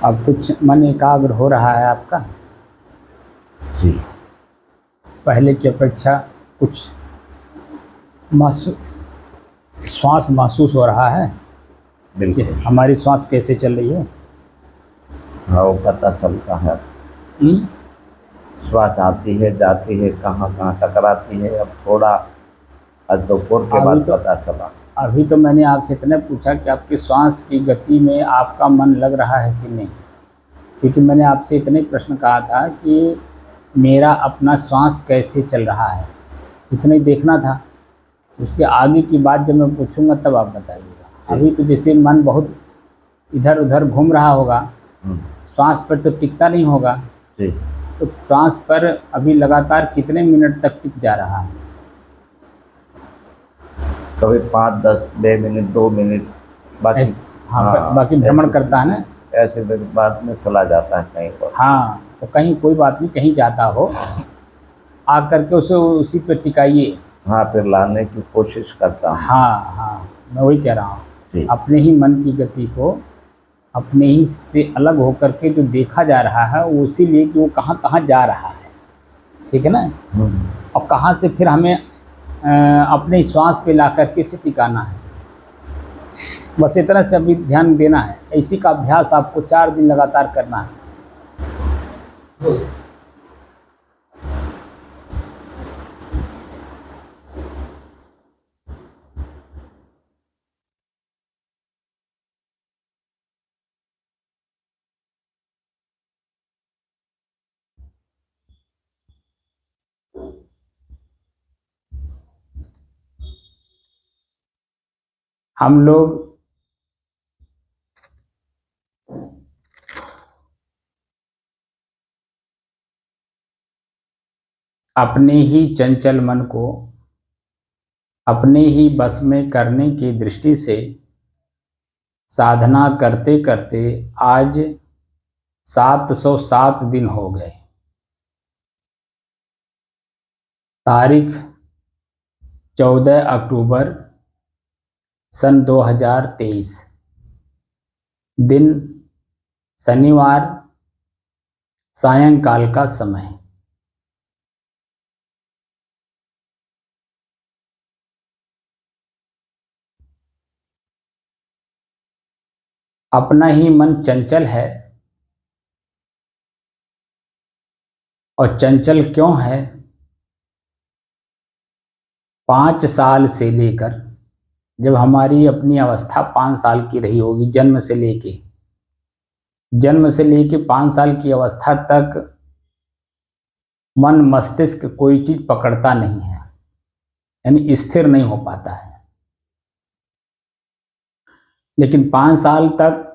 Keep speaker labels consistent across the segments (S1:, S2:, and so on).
S1: अब कुछ मन एकाग्र हो रहा है आपका?
S2: जी।
S1: पहले की अपेक्षा कुछ श्वास महसूस हो रहा है कि
S2: बिल्कुल।
S1: हमारी श्वास कैसे चल रही है?
S2: हाँ, वो पता चलता है।
S1: हम्म?
S2: श्वास आती है, जाती है, कहाँ कहाँ टकराती है। अब थोड़ा आज दोपहर के बाद पता चला।
S1: अभी तो मैंने आपसे इतना पूछा कि आपकी श्वास की गति में आपका मन लग रहा है कि नहीं, क्योंकि मैंने आपसे इतने प्रश्न कहा था कि मेरा अपना श्वास कैसे चल रहा है, इतने देखना था। उसके आगे की बात जब मैं पूछूंगा तब आप बताइएगा। अभी तो जैसे मन बहुत इधर उधर घूम रहा होगा, श्वास पर तो टिकता नहीं होगा।
S2: जी।
S1: तो श्वास पर अभी लगातार कितने मिनट तक टिक जा रहा है?
S2: कभी 5, 10, 2 मिनट, 2 मिनट, बाकी
S1: हाँ, बाकी भ्रमण करता है ना।
S2: ऐसे बाद में चला जाता है कहीं पर।
S1: हाँ, तो कहीं कोई बात नहीं, कहीं जाता हो आकर के उसे उसी पे टिकाइए।
S2: हाँ, फिर लाने की कोशिश करता हूँ।
S1: हाँ हाँ, मैं वही कह रहा
S2: जी।
S1: हूँ, अपने ही मन की गति को अपने ही से अलग होकर के जो देखा जा रहा है वो इसीलिए कि वो कहाँ कहाँ जा रहा है, ठीक है ना। और कहाँ से फिर हमें अपने श्वास पे ला करके इसे टिकाना है, बस इतना से अभी ध्यान देना है। इसी का अभ्यास आपको 4 दिन लगातार करना है। हम लोग अपने ही चंचल मन को अपने ही बस में करने की दृष्टि से साधना करते करते आज 707 दिन हो गए। तारीख 14 अक्टूबर सन 2023, दिन शनिवार, सायंकाल का समय। अपना ही मन चंचल है, और चंचल क्यों है? 5 साल से लेकर, जब हमारी अपनी अवस्था 5 साल की रही होगी, जन्म से लेके 5 साल की अवस्था तक मन मस्तिष्क कोई चीज पकड़ता नहीं है, यानी स्थिर नहीं हो पाता है। लेकिन 5 साल तक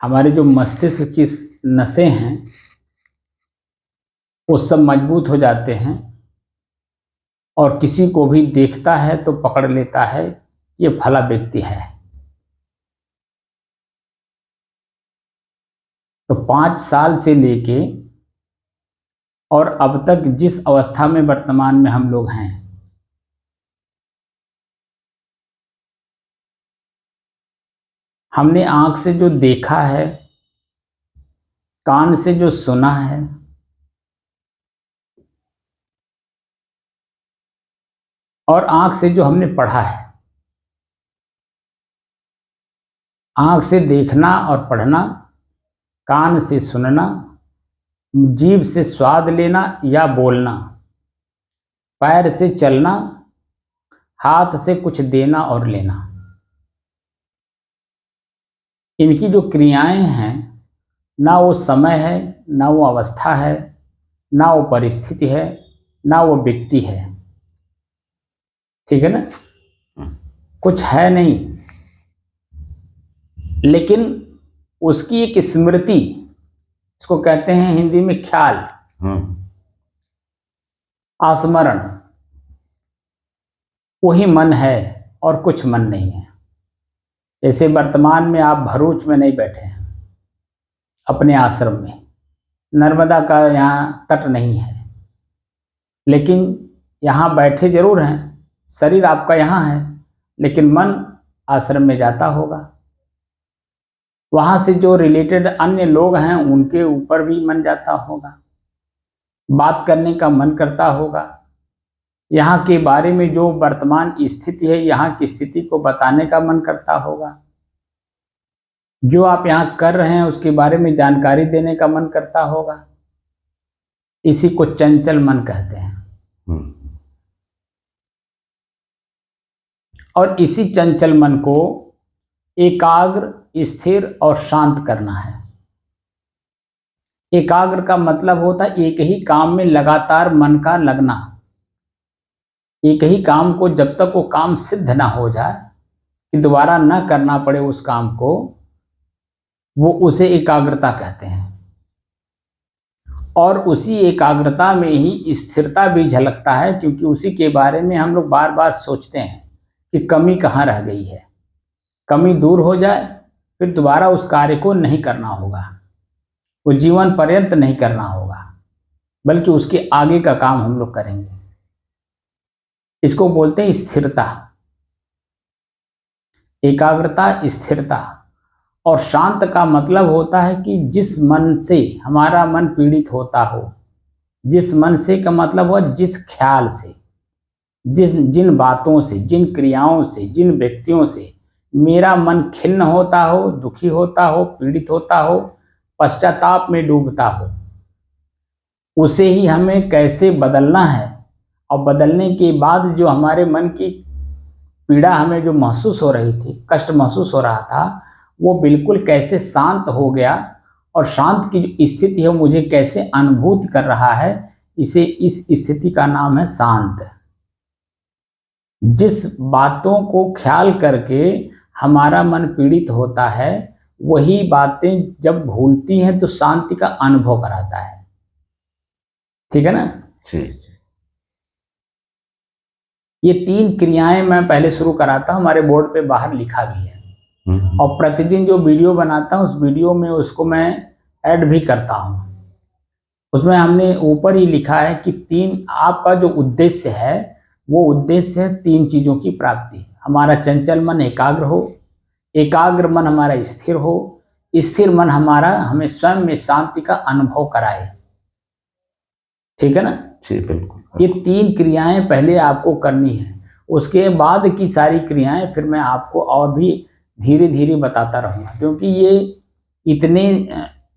S1: हमारे जो मस्तिष्क की नसें हैं वो सब मजबूत हो जाते हैं, और किसी को भी देखता है तो पकड़ लेता है ये फला व्यक्ति है। तो 5 साल से लेके और अब तक जिस अवस्था में वर्तमान में हम लोग हैं, हमने आंख से जो देखा है, कान से जो सुना है, और आंख से जो हमने पढ़ा है, आंख से देखना और पढ़ना, कान से सुनना, जीभ से स्वाद लेना या बोलना, पैर से चलना, हाथ से कुछ देना और लेना, इनकी जो क्रियाएं हैं, ना वो समय है, ना वो अवस्था है, ना वो परिस्थिति है, ना वो व्यक्ति है, ठीक है ना। कुछ है नहीं, लेकिन उसकी एक स्मृति, इसको कहते हैं हिंदी में ख्याल, आस्मरण, वही मन है और कुछ मन नहीं है। जैसे वर्तमान में आप भरूच में नहीं बैठे हैं, अपने आश्रम में, नर्मदा का यहाँ तट नहीं है, लेकिन यहाँ बैठे जरूर हैं, शरीर आपका यहाँ है, लेकिन मन आश्रम में जाता होगा। वहाँ से जो रिलेटेड अन्य लोग हैं उनके ऊपर भी मन जाता होगा, बात करने का मन करता होगा, यहाँ के बारे में जो वर्तमान स्थिति है यहाँ की स्थिति को बताने का मन करता होगा, जो आप यहाँ कर रहे हैं उसके बारे में जानकारी देने का मन करता होगा। इसी को चंचल मन कहते हैं। और इसी चंचल मन को एकाग्र, स्थिर और शांत करना है। एकाग्र का मतलब होता है एक ही काम में लगातार मन का लगना, एक ही काम को जब तक वो काम सिद्ध ना हो जाए कि दोबारा ना करना पड़े उस काम को, वो उसे एकाग्रता कहते हैं। और उसी एकाग्रता में ही स्थिरता भी झलकता है, क्योंकि उसी के बारे में हम लोग बार बार सोचते हैं कि कमी कहाँ रह गई है। कमी दूर हो जाए फिर दोबारा उस कार्य को नहीं करना होगा, वो जीवन पर्यंत नहीं करना होगा, बल्कि उसके आगे का काम हम लोग करेंगे। इसको बोलते हैं स्थिरता, एकाग्रता, स्थिरता। और शांत का मतलब होता है कि जिस मन से हमारा मन पीड़ित होता हो, जिस मन से का मतलब हो जिस ख्याल से, जिन बातों से, जिन क्रियाओं से, जिन व्यक्तियों से मेरा मन खिन्न होता हो, दुखी होता हो, पीड़ित होता हो, पश्चाताप में डूबता हो, उसे ही हमें कैसे बदलना है। और बदलने के बाद जो हमारे मन की पीड़ा हमें जो महसूस हो रही थी, कष्ट महसूस हो रहा था, वो बिल्कुल कैसे शांत हो गया, और शांत की जो स्थिति है मुझे कैसे अनुभूति कर रहा है, इस स्थिति का नाम है शांत। जिस बातों को ख्याल करके हमारा मन पीड़ित होता है, वही बातें जब भूलती हैं तो शांति का अनुभव कराता है। ठीक है ना?
S2: जी।
S1: ये 3 क्रियाएं मैं पहले शुरू कराता हूँ, हमारे बोर्ड पे बाहर लिखा भी है। और प्रतिदिन जो वीडियो बनाता हूँ उस वीडियो में उसको मैं ऐड भी करता हूँ। उसमें हमने ऊपर ही लिखा है कि 3 आपका जो उद्देश्य है वो उद्देश्य है 3 चीज़ों की प्राप्ति। हमारा चंचल मन एकाग्र हो, एकाग्र मन हमारा स्थिर हो, स्थिर मन हमारा हमें स्वयं में शांति का अनुभव कराए। ठीक है ना?
S2: जी बिल्कुल।
S1: ये 3 क्रियाएं पहले आपको करनी है, उसके बाद की सारी क्रियाएं फिर मैं आपको और भी धीरे धीरे बताता रहूँगा, क्योंकि ये इतने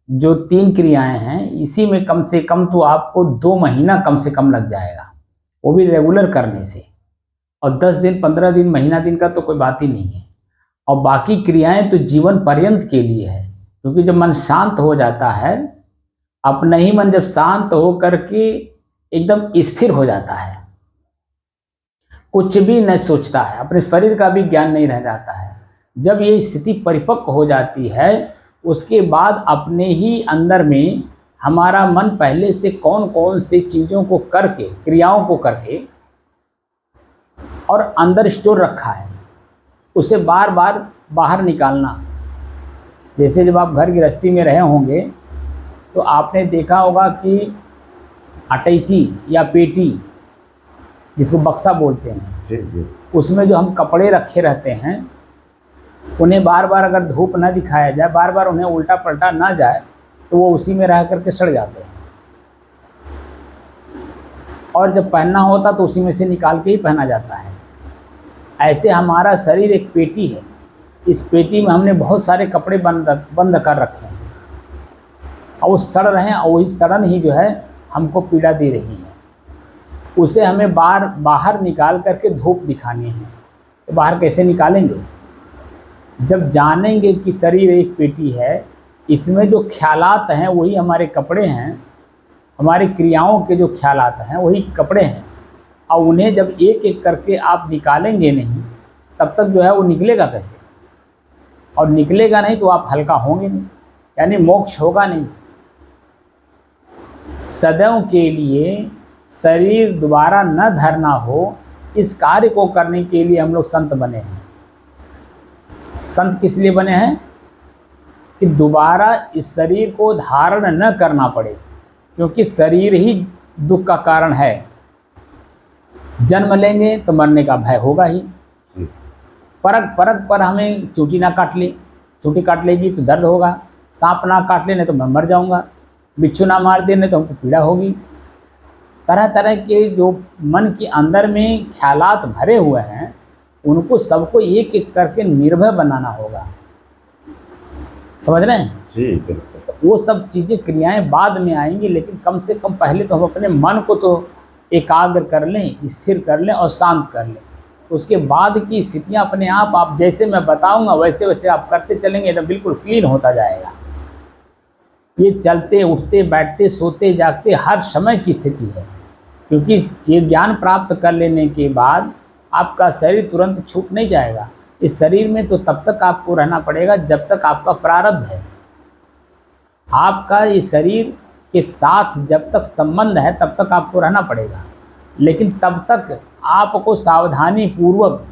S1: जो 3 क्रियाएं हैं इसी में कम से कम तो आपको 2 महीना कम से कम लग जाएगा, वो भी रेगुलर करने से। और 10 दिन, 15 दिन, महीना दिन का तो कोई बात ही नहीं है। और बाकी क्रियाएं तो जीवन पर्यंत के लिए है, क्योंकि जब मन शांत हो जाता है, अपना ही मन जब शांत हो करके एकदम स्थिर हो जाता है, कुछ भी न सोचता है, अपने शरीर का भी ज्ञान नहीं रह जाता है, जब ये स्थिति परिपक्व हो जाती है, उसके बाद अपने ही अंदर में हमारा मन पहले से कौन कौन से चीज़ों को करके, क्रियाओं को करके और अंदर स्टोर रखा है, उसे बार बार बाहर निकालना। जैसे जब आप घर गृहस्थी में रहे होंगे तो आपने देखा होगा कि अटैची या पेटी, जिसको बक्सा बोलते हैं,
S2: जी।
S1: उसमें जो हम कपड़े रखे रहते हैं, उन्हें बार बार अगर धूप न दिखाया जाए, बार बार उन्हें उल्टा पलटा ना जाए, तो वो उसी में रह करके सड़ जाते हैं। और जब पहनना होता तो उसी में से निकाल के ही पहना जाता है। ऐसे हमारा शरीर एक पेटी है, इस पेटी में हमने बहुत सारे कपड़े बंद कर रखे हैं, और वो सड़ रहे हैं, और वही सड़न ही जो है हमको पीड़ा दे रही है। उसे हमें बाहर निकाल करके धूप दिखानी है। तो बाहर कैसे निकालेंगे? जब जानेंगे कि शरीर एक पेटी है, इसमें जो ख्यालात हैं वही हमारे कपड़े हैं, हमारी क्रियाओं के जो ख्यालात हैं वही कपड़े हैं, और उन्हें जब एक एक करके आप निकालेंगे नहीं, तब तक जो है वो निकलेगा कैसे? और निकलेगा नहीं तो आप हल्का होंगे नहीं, यानी मोक्ष होगा नहीं। सदैव के लिए शरीर दोबारा न धरना हो, इस कार्य को करने के लिए हम लोग संत बने हैं। संत किस लिए बने हैं? कि दोबारा इस शरीर को धारण न करना पड़े, क्योंकि शरीर ही दुख का कारण है। जन्म लेंगे तो मरने का भय होगा ही, परक परक पर हमें चोटी ना काट ले, चोटी काट लेगी तो दर्द होगा, सांप ना काट ले नहीं तो मैं मर जाऊंगा, बिच्छू ना मार दे नहीं तो हमको पीड़ा होगी। तरह तरह के जो मन के अंदर में ख्यालात भरे हुए हैं उनको सबको एक एक करके निर्भय बनाना होगा। समझ रहे हैं
S2: जी बिल्कुल।
S1: तो वो सब चीज़ें क्रियाएं बाद में आएंगी, लेकिन कम से कम पहले तो हम अपने मन को तो एकाग्र कर लें, स्थिर कर लें और शांत कर लें। उसके बाद की स्थितियां अपने आप जैसे मैं बताऊंगा वैसे वैसे आप करते चलेंगे तो बिल्कुल क्लीन होता जाएगा। ये चलते उठते बैठते सोते जागते हर समय की स्थिति है, क्योंकि ये ज्ञान प्राप्त कर लेने के बाद आपका शरीर तुरंत छूट नहीं जाएगा। इस शरीर में तो तब तक आपको रहना पड़ेगा जब तक आपका प्रारब्ध है। आपका इस शरीर के साथ जब तक संबंध है तब तक आपको रहना पड़ेगा, लेकिन तब तक आपको सावधानी पूर्वक,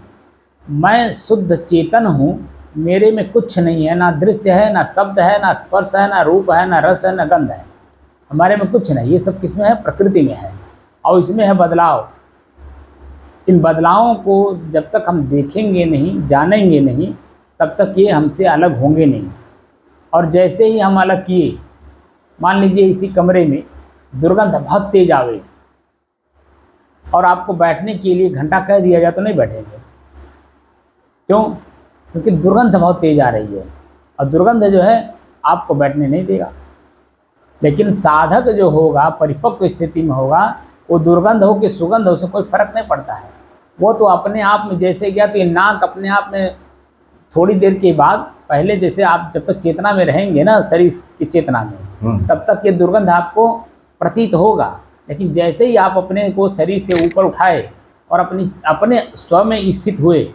S1: मैं शुद्ध चेतन हूँ, मेरे में कुछ नहीं है, ना दृश्य है, ना शब्द है, ना स्पर्श है, ना रूप है, ना रस है, ना गंध है, हमारे में कुछ नहीं। ये सब किसमें है? प्रकृति में है, और इसमें है बदलाव। इन बदलावों को जब तक हम देखेंगे नहीं, जानेंगे नहीं, तब तक ये हमसे अलग होंगे नहीं। और जैसे ही हम अलग किए, मान लीजिए इसी कमरे में दुर्गंध बहुत तेज आवे और आपको बैठने के लिए घंटा कह दिया जाए तो नहीं बैठेंगे। क्यों? क्योंकि दुर्गंध बहुत तेज आ रही है और दुर्गंध जो है आपको बैठने नहीं देगा। लेकिन साधक जो होगा, परिपक्व स्थिति में होगा, वो दुर्गंध हो कि सुगंध हो, उससे कोई फर्क नहीं पड़ता है। वो तो अपने आप में जैसे गया, तो ये नाक अपने आप में थोड़ी देर के बाद, पहले जैसे आप जब तक चेतना में रहेंगे ना, शरीर की चेतना में, तब तक ये दुर्गंध आपको प्रतीत होगा। लेकिन जैसे ही आप अपने को शरीर से ऊपर उठाए और अपने स्व में स्थित हुए,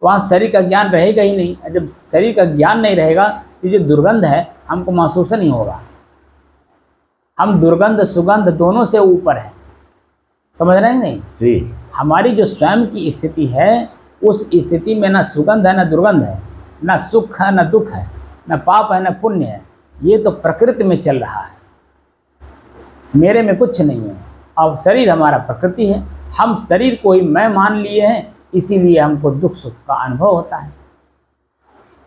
S1: वहाँ शरीर का ज्ञान रहेगा ही नहीं। जब शरीर का ज्ञान नहीं रहेगा तो जो दुर्गंध है हमको महसूस नहीं होगा। हम दुर्गंध सुगंध दोनों से ऊपर हैं, समझ रहे हैं नहीं
S2: जी।
S1: हमारी जो स्वयं की स्थिति है, उस स्थिति में ना सुगंध है ना दुर्गंध है, ना सुख है ना दुख है, ना पाप है ना पुण्य है। ये तो प्रकृति में चल रहा है, मेरे में कुछ नहीं है। अब शरीर हमारा प्रकृति है, हम शरीर को ही मैं मान लिए हैं, इसीलिए हमको दुख सुख का अनुभव होता है।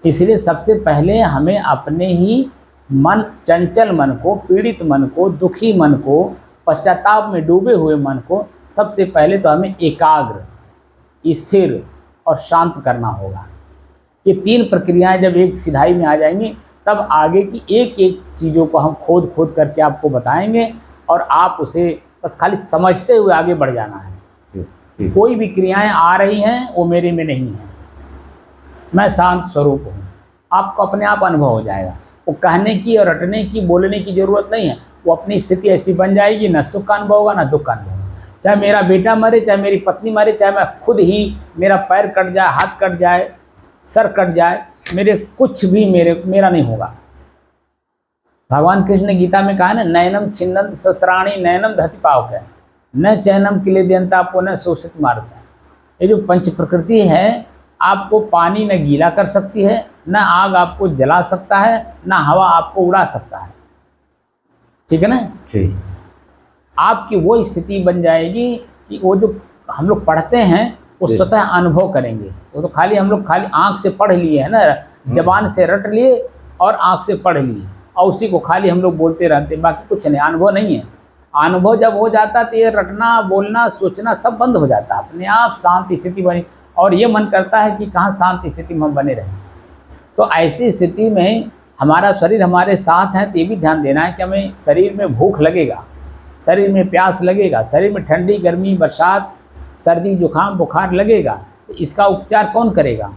S1: इसलिए सबसे पहले हमें अपने ही मन, चंचल मन को, पीड़ित मन को, दुखी मन को, पश्चाताप में डूबे हुए मन को सबसे पहले तो हमें एकाग्र, स्थिर और शांत करना होगा। ये तीन प्रक्रियाएं जब एक सिधाई में आ जाएंगी, तब आगे की एक एक चीज़ों को हम खोद खोद करके आपको बताएंगे और आप उसे बस खाली समझते हुए आगे बढ़ जाना है। कोई भी क्रियाएं आ रही हैं वो मेरे में नहीं है, मैं शांत स्वरूप हूँ, आपको अपने आप अनुभव हो जाएगा। वो कहने की और रटने की, बोलने की ज़रूरत नहीं है। वो अपनी स्थिति ऐसी बन जाएगी, ना सुख का अनुभव होगा ना दुख का अनुभव होगा। चाहे मेरा बेटा मरे, चाहे मेरी पत्नी मरे, चाहे मैं खुद ही, मेरा पैर कट जाए, हाथ कट जाए, सर कट जाए, मेरे कुछ भी मेरा नहीं होगा। भगवान कृष्ण ने गीता में कहा ना, नयनम छिन्नंत शस्त्राणी नयनम धति पावक, न चैनम क्लेदयंता पुनः शोषित मारता। ये जो पंच प्रकृति है, आपको पानी न गीला कर सकती है, न आग आपको जला सकता है, न हवा आपको उड़ा सकता है। ठीक है ना
S2: जी।
S1: आपकी वो स्थिति बन जाएगी कि वो जो हम लोग पढ़ते हैं वो स्वतः अनुभव करेंगे। वो तो खाली हम लोग खाली आँख से पढ़ लिए है ना, जबान से रट लिए और आँख से पढ़ लिए और उसी को खाली हम लोग बोलते रहते, बाकी कुछ नहीं, अनुभव नहीं है। अनुभव जब हो जाता तो ये रटना, बोलना, सोचना सब बंद हो जाता, अपने आप शांत स्थिति बनी। और ये मन करता है कि कहाँ शांत स्थिति में हम बने रहें। तो ऐसी स्थिति में हमारा शरीर हमारे साथ है, तो ये भी ध्यान देना है कि हमें शरीर में भूख लगेगा, शरीर में प्यास लगेगा, शरीर में ठंडी गर्मी बरसात सर्दी जुकाम बुखार लगेगा, तो इसका उपचार कौन करेगा?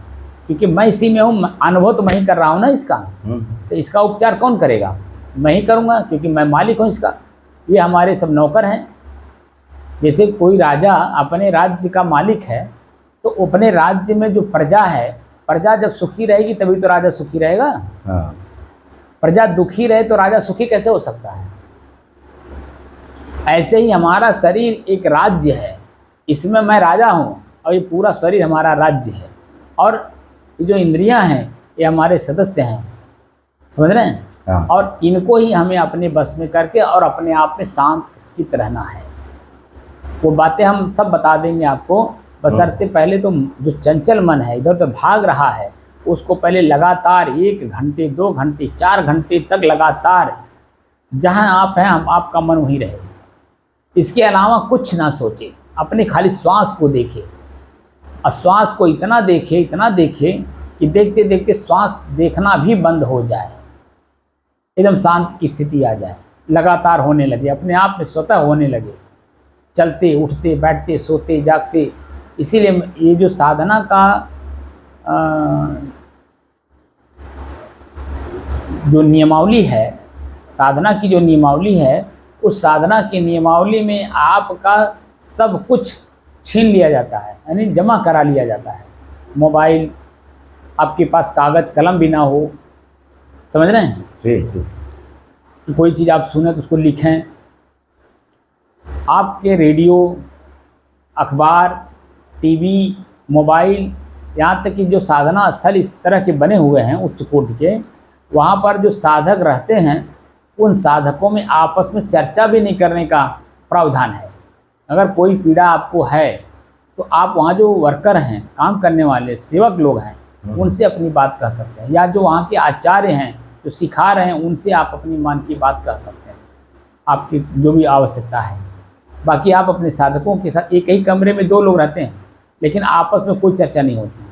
S1: क्योंकि मैं इसी में हूँ, अनुभव तो मैं ही कर रहा हूँ ना इसका, तो इसका उपचार कौन करेगा? मैं ही करूँगा, क्योंकि मैं मालिक हूँ इसका। ये हमारे सब नौकर हैं। जैसे कोई राजा अपने राज्य का मालिक है, तो अपने राज्य में जो प्रजा है, प्रजा जब सुखी रहेगी तभी तो राजा सुखी रहेगा।
S2: हाँ।
S1: प्रजा दुखी रहे तो राजा सुखी कैसे हो सकता है? ऐसे ही हमारा शरीर एक राज्य है, इसमें मैं राजा हूँ और ये पूरा शरीर हमारा राज्य है, और ये जो इंद्रियां हैं ये हमारे सदस्य हैं, समझ रहे हैं?
S2: हाँ।
S1: और इनको ही हमें अपने बस में करके और अपने आप में शांत चित्त रहना है। वो बातें हम सब बता देंगे आपको, बशर्ते पहले तो जो चंचल मन है, इधर उधर भाग रहा है, उसको पहले लगातार 1 घंटे 2 घंटे 4 घंटे तक लगातार जहाँ आप हैं हम आपका मन वहीं रहे। इसके अलावा कुछ ना सोचे, अपने खाली श्वास को देखे और श्वास को इतना देखे कि देखते देखते श्वास देखना भी बंद हो जाए, एकदम शांत की स्थिति आ जाए, लगातार होने लगे, अपने आप में स्वतः होने लगे, चलते उठते बैठते सोते जागते। इसीलिए ये जो साधना का जो नियमावली है, साधना की जो नियमावली है, उस साधना की नियमावली में आपका सब कुछ छीन लिया जाता है, यानी जमा करा लिया जाता है। मोबाइल, आपके पास कागज़ कलम भी ना हो, समझ रहे हैं
S2: जी।
S1: कोई चीज़ आप सुने तो उसको लिखें। आपके रेडियो, अखबार, टीवी, मोबाइल, यहाँ तक कि जो साधना स्थल इस तरह के बने हुए हैं उच्च कोटि के, वहाँ पर जो साधक रहते हैं उन साधकों में आपस में चर्चा भी नहीं करने का प्रावधान है। अगर कोई पीड़ा आपको है तो आप वहाँ जो वर्कर हैं, काम करने वाले सेवक लोग हैं, उनसे अपनी बात कह सकते हैं, या जो वहाँ के आचार्य हैं जो सिखा रहे हैं उनसे आप अपनी मन की बात कह सकते हैं, आपकी जो भी आवश्यकता है। बाकी आप अपने साधकों के साथ एक ही कमरे में 2 लोग रहते हैं लेकिन आपस में कोई चर्चा नहीं होती है,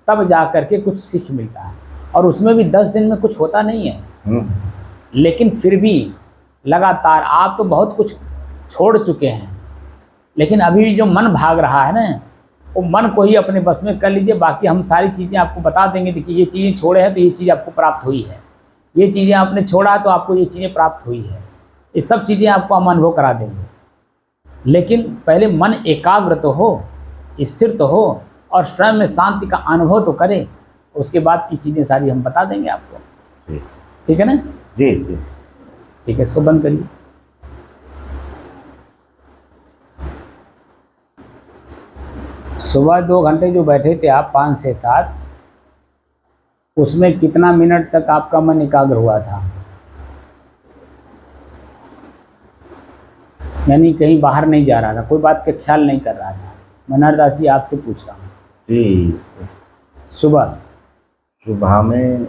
S1: तब जा कर के कुछ सीख मिलता है। और उसमें भी 10 दिन में कुछ होता नहीं है, लेकिन फिर भी लगातार आप तो बहुत कुछ छोड़ चुके हैं, लेकिन अभी जो मन भाग रहा है ना, वो मन को ही अपने बस में कर लीजिए। बाकी हम सारी चीज़ें आपको बता देंगे। देखिए, ये चीज़ें छोड़े हैं तो ये चीज़ आपको प्राप्त हुई है, ये चीज़ें आपने छोड़ा तो आपको ये चीज़ें प्राप्त हुई है, ये सब चीज़ें आपको हम अनुभव करा देंगे। लेकिन पहले मन एकाग्र तो हो, स्थिर तो हो और स्वयं में शांति का अनुभव तो करे, उसके बाद की चीज़ें सारी हम बता देंगे आपको। ठीक है ना?
S2: जी जी।
S1: ठीक है, इसको बंद करिए। सुबह 2 घंटे जो बैठे थे आप 5 से 7, उसमें कितना मिनट तक आपका मन एकाग्र हुआ था? यानी कहीं बाहर नहीं जा रहा था, कोई बात का ख्याल नहीं कर रहा था। मैं नरदासी आपसे पूछ रहा हूँ।
S2: जी।
S1: सुबह
S2: में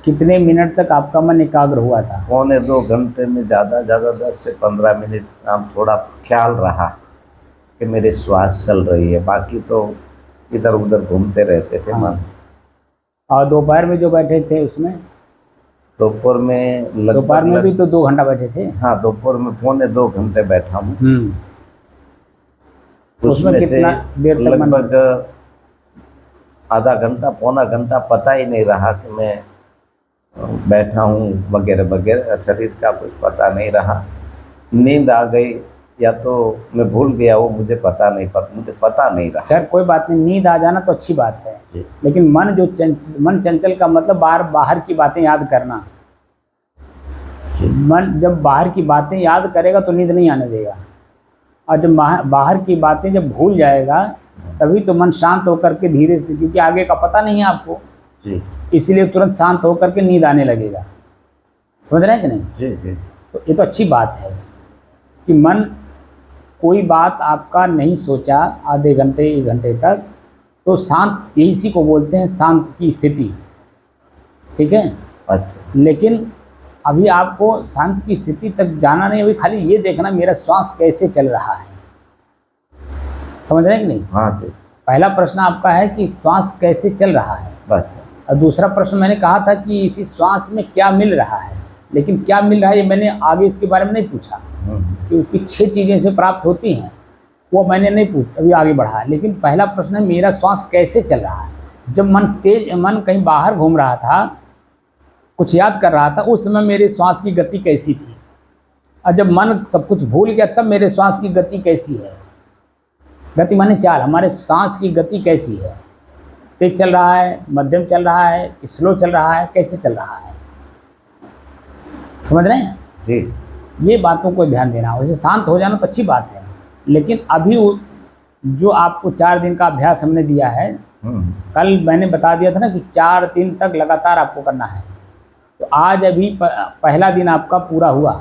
S1: कितने मिनट तक आपका मन एकाग्र हुआ था?
S2: 1.25-2 घंटे में ज़्यादा 10 से 15 मिनट हम थोड़ा ख्याल रहा कि मेरे श्वास चल रही है, बाकी तो इधर उधर घूमते रहते थे मन।
S1: और दोपहर में जो बैठे थे उसमें?
S2: दोपहर में
S1: भी तो 2 घंटा बैठे थे।
S2: हाँ, दोपहर में 1.25-2 घंटे बैठा हूँ।
S1: उसमें कितना देर तक?
S2: लगभग आधा घंटा पौना घंटा पता ही नहीं रहा कि मैं बैठा हूँ वगैरह वगैरह, शरीर का कुछ पता नहीं रहा। नींद आ गई या तो मैं भूल गया, वो मुझे पता नहीं रहा।
S1: खैर कोई बात नहीं, नींद आ जाना तो अच्छी बात है, लेकिन मन चंचल का मतलब बाहर की बातें याद करना। मन जब बाहर की बातें याद करेगा तो नींद नहीं आने देगा, और जब बाहर की बातें जब भूल जाएगा तभी तो मन शांत होकर के धीरे से, क्योंकि आगे का पता नहीं है आपको, इसलिए तुरंत शांत होकर के नींद आने लगेगा। समझ रहे हैं कि नहीं?
S2: जी जी।
S1: तो ये तो अच्छी बात है कि मन कोई बात आपका नहीं सोचा आधे घंटे 1 घंटे तक, तो शांत, इसी को बोलते हैं शांत की स्थिति। ठीक है?
S2: अच्छा।
S1: लेकिन अभी आपको शांत की स्थिति तक जाना नहीं, अभी खाली ये देखना मेरा श्वास कैसे चल रहा है। समझ रहे हैं कि नहीं?
S2: हाँ जी।
S1: पहला प्रश्न आपका है कि श्वास कैसे चल रहा है,
S2: बस।
S1: और दूसरा प्रश्न मैंने कहा था कि इसी श्वास में क्या मिल रहा है। लेकिन क्या मिल रहा है ये मैंने आगे इसके बारे में नहीं पूछा, क्योंकि 6 चीज़ें से प्राप्त होती हैं, वो मैंने नहीं पूछा, अभी आगे बढ़ा। लेकिन पहला प्रश्न है मेरा श्वास कैसे चल रहा है। जब मन कहीं बाहर घूम रहा था, कुछ याद कर रहा था, उस समय मेरे श्वास की गति कैसी थी, और जब मन सब कुछ भूल गया तब मेरे श्वास की गति कैसी है। गति माने चाल, हमारे सांस की गति कैसी है, तेज चल रहा है, मध्यम चल रहा है, स्लो चल रहा है, कैसे चल रहा है। समझ रहे हैं
S2: जी?
S1: ये बातों को ध्यान देना। वैसे शांत हो जाना तो अच्छी बात है, लेकिन अभी जो आपको 4 दिन का अभ्यास हमने दिया है, कल मैंने बता दिया था ना कि 4 दिन तक लगातार आपको करना है, तो आज अभी पहला दिन आपका पूरा हुआ,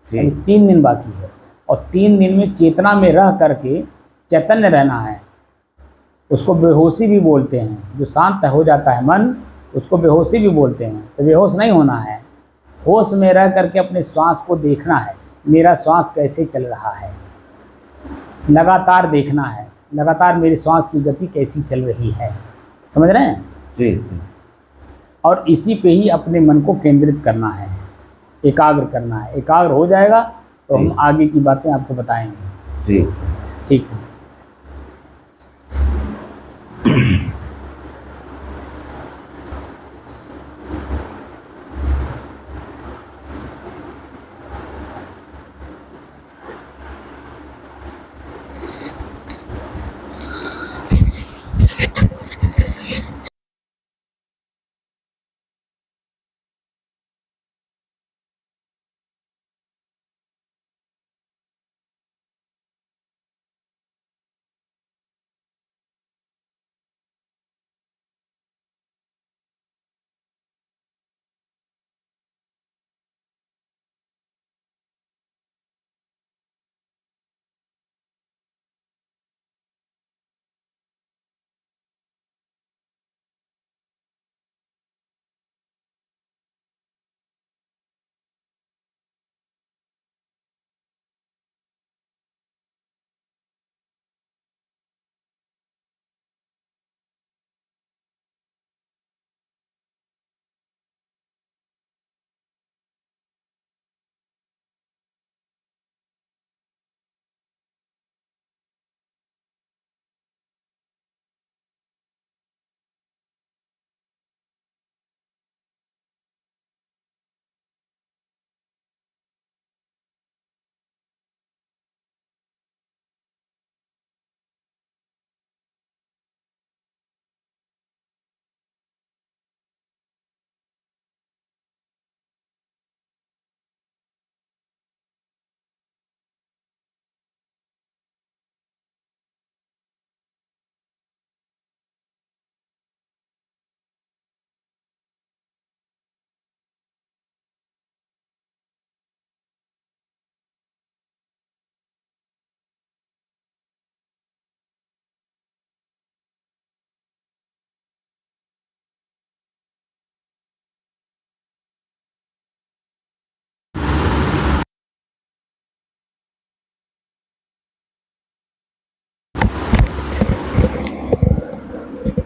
S1: 3 दिन बाकी है, और 3 दिन में चेतना में रह करके चैतन्य रहना है। उसको बेहोशी भी बोलते हैं। जो शांत हो जाता है मन, उसको बेहोशी भी बोलते हैं। तो बेहोश नहीं होना है, होश में रह करके अपने श्वास को देखना है, मेरा श्वास कैसे चल रहा है, लगातार देखना है, लगातार मेरी श्वास की गति कैसी चल रही है। समझ रहे हैं?
S2: जी जी।
S1: और इसी पे ही अपने मन को केंद्रित करना है, एकाग्र करना है। एकाग्र हो जाएगा तो हम आगे की बातें आपको बताएंगे।
S2: जी
S1: ठीक है।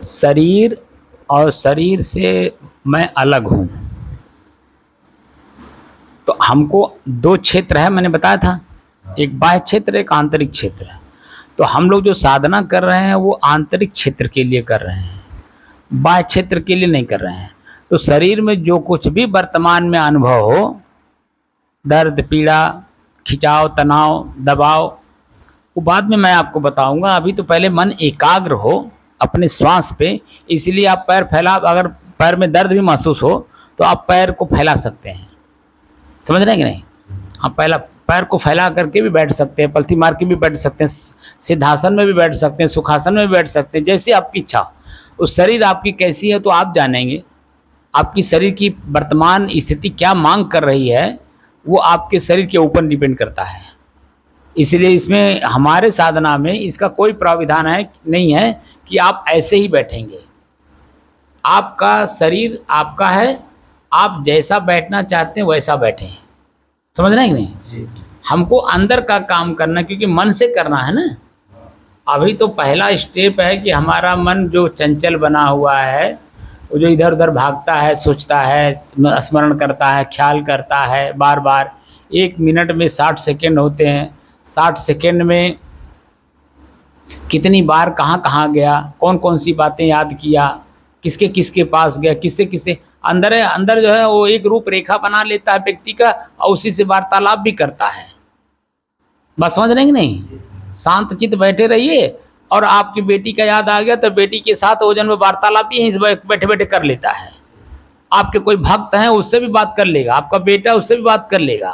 S1: शरीर और शरीर से मैं अलग हूँ। तो हमको दो क्षेत्र है, मैंने बताया था, एक बाह्य क्षेत्र, एक आंतरिक क्षेत्र। तो हम लोग जो साधना कर रहे हैं वो आंतरिक क्षेत्र के लिए कर रहे हैं, बाह्य क्षेत्र के लिए नहीं कर रहे हैं। तो शरीर में जो कुछ भी वर्तमान में अनुभव हो, दर्द, पीड़ा, खिंचाव, तनाव, दबाव, वो बाद में मैं आपको बताऊंगा। अभी तो पहले मन एकाग्र हो अपने श्वास पे। इसलिए आप पैर फैला, अगर पैर में दर्द भी महसूस हो तो आप पैर को फैला सकते हैं। समझ रहे हैं कि नहीं? आप पहला पैर को फैला करके भी बैठ सकते हैं, पलथी मार के भी बैठ सकते हैं, सिद्धासन में भी बैठ सकते हैं, सुखासन में भी बैठ सकते हैं, जैसी आपकी इच्छा। उस शरीर आपकी कैसी है तो आप जानेंगे। आपकी शरीर की वर्तमान स्थिति क्या मांग कर रही है वो आपके शरीर के ऊपर डिपेंड करता है। इसलिए इसमें हमारे साधना में इसका कोई प्राविधान है नहीं है कि आप ऐसे ही बैठेंगे। आपका शरीर आपका है, आप जैसा बैठना चाहते हैं वैसा बैठें। समझ रहे हैं कि नहीं? हमको अंदर का काम करना, क्योंकि मन से करना है ना। अभी तो पहला स्टेप है कि हमारा मन जो चंचल बना हुआ है, वो जो इधर उधर भागता है, सोचता है, स्मरण करता है, ख्याल करता है बार बार। 1 मिनट में 60 सेकेंड होते हैं। 60 सेकेंड में कितनी बार कहाँ कहाँ गया, कौन कौन सी बातें याद किया, किसके किसके पास गया, किससे किससे अंदर जो है वो एक रूप रेखा बना लेता है व्यक्ति का, और उसी से वार्तालाप भी करता है। बस समझ रहे हैं कि नहीं? शांत चित्त बैठे रहिए। और आपकी बेटी का याद आ गया तो बेटी के साथ ओजन में वार्तालाप भी यहीं से बैठे बैठे कर लेता है। आपके कोई भक्त हैं उससे भी बात कर लेगा, आपका बेटा उससे भी बात कर लेगा।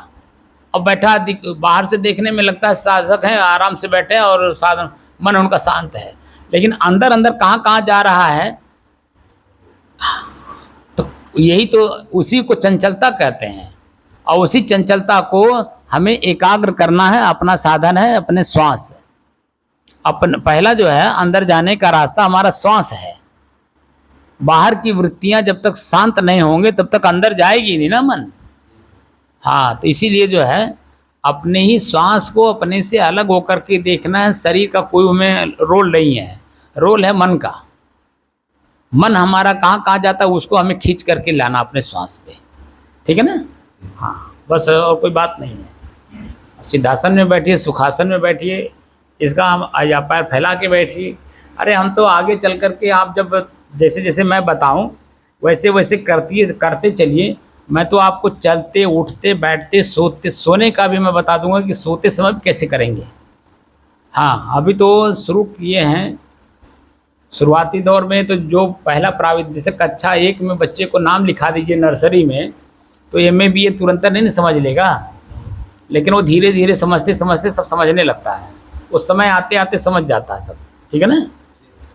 S1: और बैठा बाहर से देखने में लगता है साधक हैं, आराम से बैठे हैं और साधन मन उनका शांत है, लेकिन अंदर अंदर कहाँ कहाँ जा रहा है। तो यही तो उसी को चंचलता कहते हैं, और उसी चंचलता को हमें एकाग्र करना है। अपना साधन है अपने श्वास। अपन पहला जो है अंदर जाने का रास्ता हमारा श्वास है। बाहर की वृत्तियां जब तक शांत नहीं होंगे तब तक अंदर जाएगी नहीं ना मन। हाँ, तो इसीलिए जो है अपने ही श्वास को अपने से अलग होकर के देखना है। शरीर का कोई उसमें रोल नहीं है, रोल है मन का। मन हमारा कहाँ कहाँ जाता है उसको हमें खींच करके लाना अपने श्वास पे, ठीक है ना। हाँ, बस और कोई बात नहीं है। सिद्धासन में बैठिए, सुखासन में बैठिए, इसका हम या पैर फैला के बैठिए। अरे हम तो आगे चल करके आप जब जैसे जैसे मैं बताऊं वैसे वैसे करते चलिए। मैं तो आपको चलते उठते बैठते सोते सोने का भी मैं बता दूंगा कि सोते समय भी कैसे करेंगे। हाँ, अभी तो शुरू किए हैं। शुरुआती दौर में तो जो पहला प्राविधिक जैसे कक्षा 1 में बच्चे को नाम लिखा दीजिए नर्सरी में, तो MA BA तुरंत नहीं समझ लेगा, लेकिन वो धीरे धीरे समझते समझते सब समझने लगता है। उस समय आते आते समझ जाता है सब, ठीक है ना।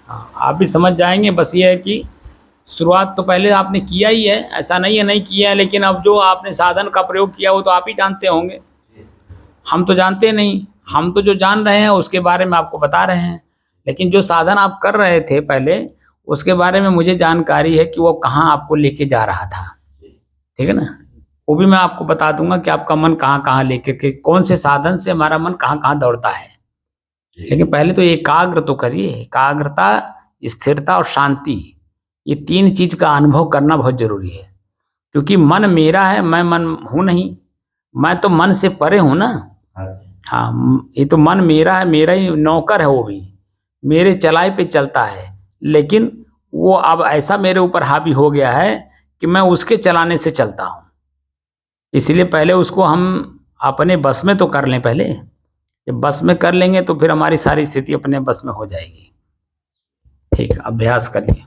S1: हाँ, आप भी समझ जाएंगे। बस ये है कि शुरुआत तो पहले आपने किया ही है, ऐसा नहीं है नहीं किया है, लेकिन अब जो आपने साधन का प्रयोग किया वो तो आप ही जानते होंगे। हम तो जानते नहीं, हम तो जो जान रहे हैं उसके बारे में आपको बता रहे हैं। लेकिन जो साधन आप कर रहे थे पहले उसके बारे में मुझे जानकारी है कि वो कहाँ आपको लेके जा रहा था, ठीक है ना। वो भी मैं आपको बता दूंगा कि आपका मन कहाँ कहाँ लेकर के कौन से साधन से हमारा मन कहाँ कहाँ दौड़ता है। लेकिन पहले तो एकाग्र तो करिए। एकाग्रता, स्थिरता और शांति, ये 3 चीज का अनुभव करना बहुत जरूरी है। क्योंकि मन मेरा है, मैं मन हूं नहीं, मैं तो मन से परे हूं ना। हाँ, ये तो मन मेरा है, मेरा ही नौकर है, वो भी मेरे चलाए पे चलता है। लेकिन वो अब ऐसा मेरे ऊपर हावी हो गया है कि मैं उसके चलाने से चलता हूँ। इसलिए पहले उसको हम अपने बस में तो कर लें। पहले जब बस में कर लेंगे तो फिर हमारी सारी स्थिति अपने बस में हो जाएगी। ठीक है, अभ्यास करिए।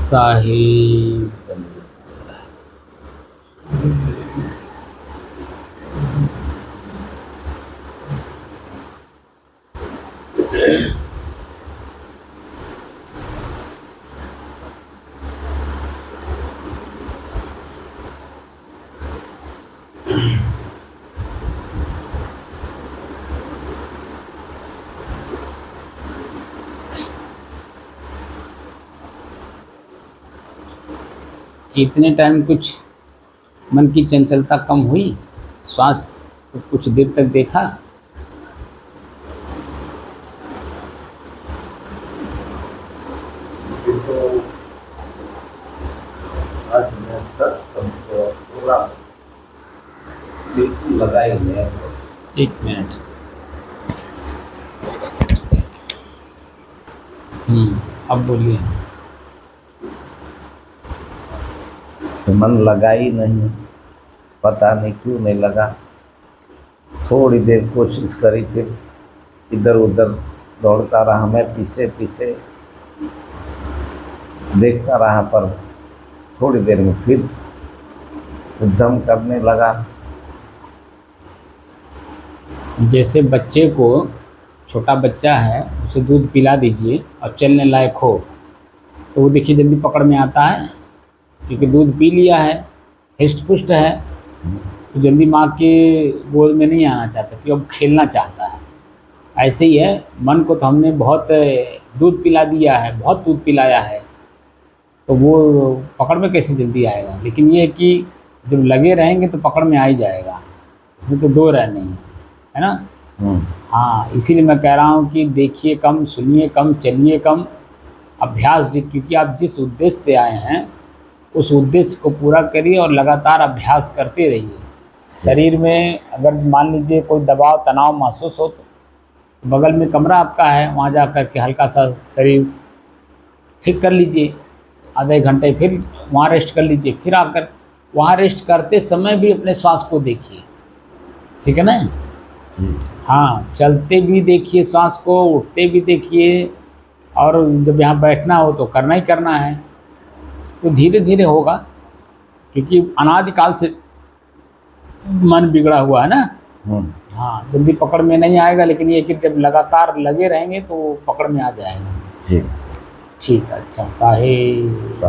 S1: साहिब इतने टाइम कुछ मन की चंचलता कम हुई, श्वास को कुछ देर तक देखा।
S2: तो आज मैं सच कहूं तो थोड़ा बिल्कुल लगा ही नहीं है।
S1: एक मिनट। अब बोलिए।
S2: तो मन लगा ही नहीं, पता नहीं क्यों नहीं लगा। थोड़ी देर कोशिश करी, फिर इधर उधर दौड़ता रहा मैं, पीछे पीछे देखता रहा, पर थोड़ी देर में फिर उद्यम करने लगा।
S1: जैसे बच्चे को, छोटा बच्चा है, उसे दूध पिला दीजिए और चलने लायक हो तो वो देखिए जल्दी पकड़ में आता है, क्योंकि दूध पी लिया है, हिष्ट पुष्ट है, तो जल्दी माँ के गोद में नहीं आना चाहता, क्योंकि अब खेलना चाहता है। ऐसे ही है, मन को तो हमने बहुत दूध पिला दिया है, बहुत दूध पिलाया है, तो वो पकड़ में कैसे जल्दी आएगा। लेकिन ये है कि जब लगे रहेंगे तो पकड़ में आ ही जाएगा, इसमें तो दो राय नहीं है ना। हाँ, इसीलिए मैं कह रहा हूँ कि देखिए कम, सुनिए कम, चलिए कम, अभ्यास क्योंकि आप जिस उद्देश्य से आए हैं उस उद्देश्य को पूरा करिए और लगातार अभ्यास करते रहिए। शरीर में अगर मान लीजिए कोई दबाव तनाव महसूस हो तो बगल में कमरा आपका है, वहाँ जा कर के हल्का सा शरीर ठीक कर लीजिए, आधे घंटे फिर वहाँ रेस्ट कर लीजिए, फिर आकर वहाँ रेस्ट करते समय भी अपने श्वास को देखिए, ठीक है ना। हाँ, चलते भी देखिए श्वास को, उठते भी देखिए, और जब यहाँ बैठना हो तो करना ही करना है। तो धीरे धीरे होगा, क्योंकि अनादिकाल से मन बिगड़ा हुआ है ना। हाँ, जल्दी पकड़ में नहीं आएगा, लेकिन ये कि जब लगातार लगे रहेंगे तो पकड़ में आ जाएगा।
S2: जी
S1: ठीक है, अच्छा साहिब।